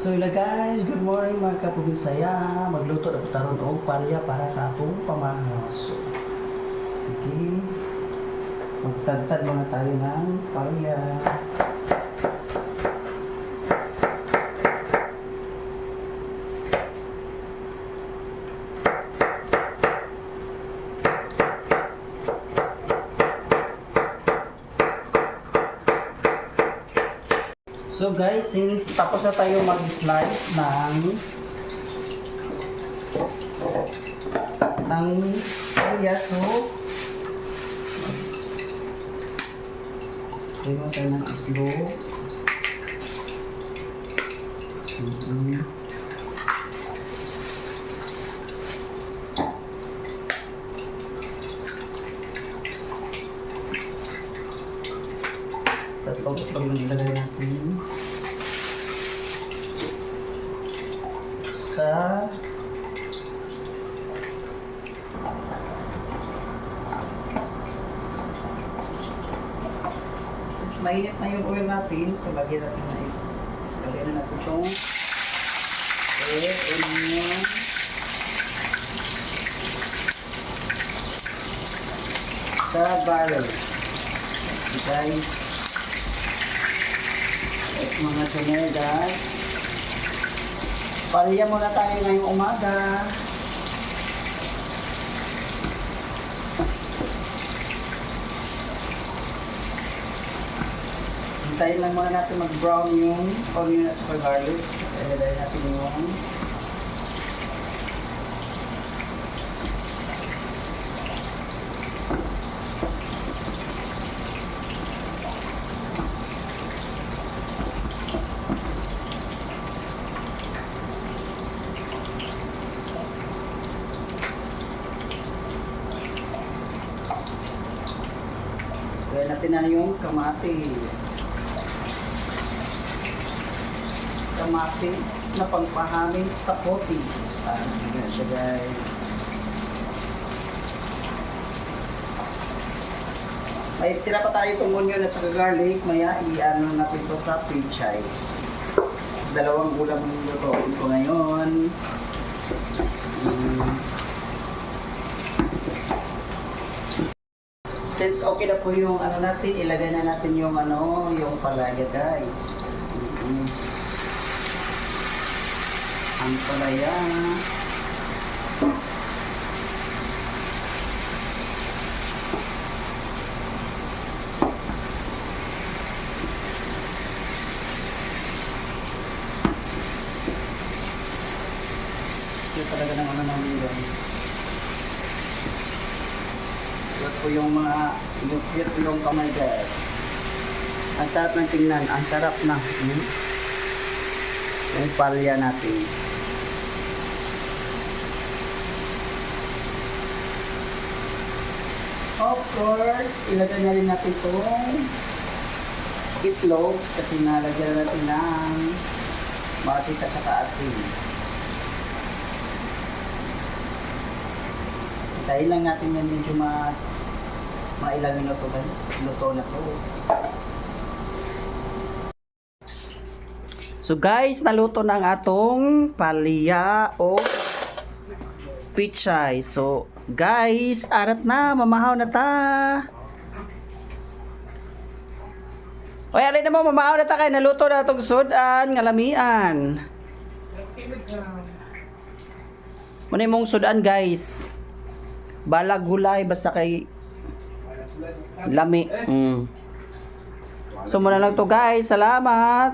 So yun guys, good morning mga kapugisaya. Magluto na po taron og palya para sa atong pamahos. So, sige, magtagtad muna tayo ng palya. So guys, since tapos na tayo mag-slice ng palya, so tayo tayo ng itlog. Tatlong itlog na nilagay natin. Basta since mainit na yung oil natin, so lagyan natin na ito. Lagyan na natin itong onion. Sa garlic. Guys, mga tumegas. Palya muna tayo ngayong umaga. Hintayin lang muna natin mag-brown yung onion at saka garlic. Ilagay natin yung gawin natin na yung kamatis. Kamatis na pangpahamin sa potis. Ganyan siya guys. May tira pa tayo itong onion at saka garlic. Maya i-ano natin ito sa pichay. Dalawang ulam yung lutuin ko ngayon. Since okay na po yung ano natin, ilagay na natin yung yung palaya guys. Ang palaya. Ito talaga ng namin guys. Ito po yung mga yung kamay guys. Ang sarap ng tingnan, ang sarap na. Yung palya natin. Of course, ilagay na rin natin itong itlog kasi nalagyan natin ng magic at saka asin. Dahil lang natin yan medyo mailang minuto guys. Luto na to. So guys, naluto na ang atong palya o pichay. So guys, arat na, mamahaw na ta. Oy, aray na mo, mamahaw na ta kay naluto na itong sudan nga lamian. Muna mong sudan guys. Balag gulay basta kay lami. So muna lang to guys. Salamat.